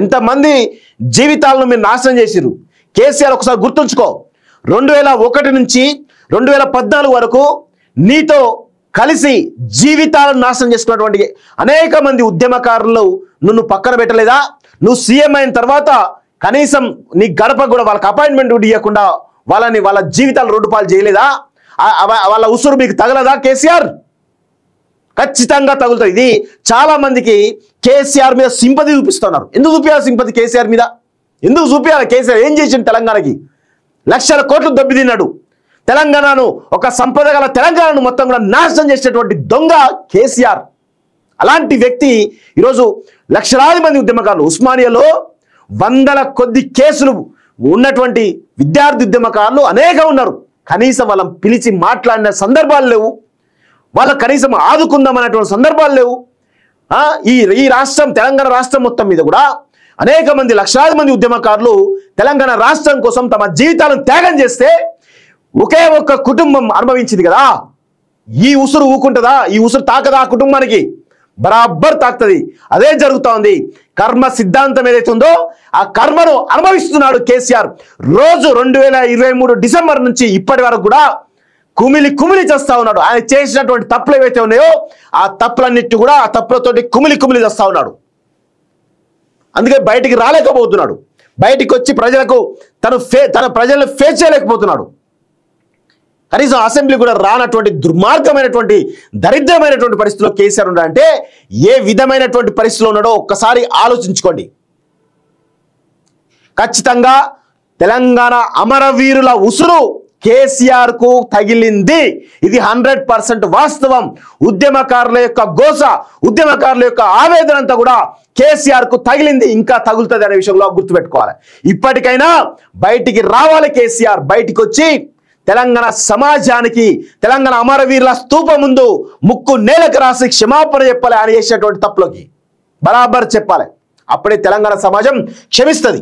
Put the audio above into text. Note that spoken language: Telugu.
ఎంతమంది జీవితాలను మీరు నాశనం చేసిరు. కేసీఆర్ ఒకసారి గుర్తుంచుకో, 2001 నుంచి 2014 వరకు నీతో కలిసి జీవితాలను నాశనం చేసుకున్నటువంటి అనేక మంది ఉద్యమకారులు నువ్వు పక్కన పెట్టలేదా? నువ్వు సీఎం అయిన తర్వాత కనీసం నీ గడప కూడా వాళ్ళకి అపాయింట్మెంట్ కూడా ఇవ్వకుండా వాళ్ళ జీవితాలు రోడ్డు పాలు చేయలేదా? వాళ్ళ ఉసురు మీకు తగలదా కేసీఆర్? ఖచ్చితంగా తగులుతుంది. ఇది చాలా మందికి కేసీఆర్ మీద సింపతి చూపిస్తున్నారు. ఎందుకు చూపించాలి సింపతి కేసీఆర్ మీద? ఎందుకు చూపించాలి? కేసీఆర్ ఏం చేసిండు? తెలంగాణకి లక్షల కోట్లు దొబ్బితిన్నాడు. తెలంగాణను, ఒక సంపద గల తెలంగాణను మొత్తం కూడా నాశనం చేసేటువంటి దొంగ కేసీఆర్. అలాంటి వ్యక్తి ఈరోజు లక్షలాది మంది ఉద్యమకారులు, ఉస్మానియాలో వందల కొద్ది కేసులు ఉన్నటువంటి విద్యార్థి ఉద్యమకారులు అనేక ఉన్నారు. కనీసం వాళ్ళని పిలిచి మాట్లాడిన సందర్భాలు లేవు. వాళ్ళకు కనీసం ఆదుకుందామనేటువంటి సందర్భాలు లేవు. ఈ రాష్ట్రం, తెలంగాణ రాష్ట్రం మొత్తం మీద కూడా అనేక మంది, లక్షలాది మంది ఉద్యమకారులు తెలంగాణ రాష్ట్రం కోసం తమ జీవితాలను త్యాగం చేస్తే ఒకే ఒక్క కుటుంబం అనుభవించింది కదా. ఈ ఉసురు ఊకుంటుందా? ఈ ఉసురు తాకదా ఆ కుటుంబానికి? బరాబర్ తాకుతుంది. అదే జరుగుతూ ఉంది. కర్మ సిద్ధాంతం ఏదైతే ఉందో ఆ కర్మను అనుభవిస్తున్నాడు కేసీఆర్. రోజు 2023 డిసెంబర్ నుంచి ఇప్పటి వరకు కూడా కుమిలి కుమిలి చేస్తా ఉన్నాడు. ఆయన చేసినటువంటి తప్పులు ఏవైతే ఉన్నాయో ఆ తప్పులన్నిటి కూడా, ఆ తప్పులతోటి కుమిలి కుమిలి చేస్తా ఉన్నాడు. అందుకే బయటికి రాలేకపోతున్నాడు. బయటికి వచ్చి ప్రజలకు తన ప్రజలను ఫేస్ చేయలేకపోతున్నాడు. కనీసం అసెంబ్లీ కూడా రానటువంటి దుర్మార్గమైనటువంటి, దరిద్రమైనటువంటి పరిస్థితిలో కేసీఆర్ ఉన్నాడంటే ఏ విధమైనటువంటి పరిస్థితిలో ఉన్నాడో ఒక్కసారి ఆలోచించుకోండి. ఖచ్చితంగా తెలంగాణ అమరవీరుల ఉసురు కేసీఆర్ కు తగిలింది. ఇది 100% వాస్తవం. ఉద్యమకారుల యొక్క గోస, ఉద్యమకారుల యొక్క ఆవేదన అంతా కూడా కేసీఆర్ కు తగిలింది, ఇంకా తగులుతుంది అనే విషయంలో గుర్తుపెట్టుకోవాలి. ఇప్పటికైనా బయటికి రావాలి కేసీఆర్. బయటికి వచ్చి తెలంగాణ సమాజానికి, తెలంగాణ అమరవీరుల స్తూపం ముందు ముక్కు నేలకు రాసి క్షమాపణ చెప్పాలి. ఆయన చేసినటువంటి తప్పులకి బరాబర్ చెప్పాలి. అప్పుడే తెలంగాణ సమాజం క్షమిస్తుంది.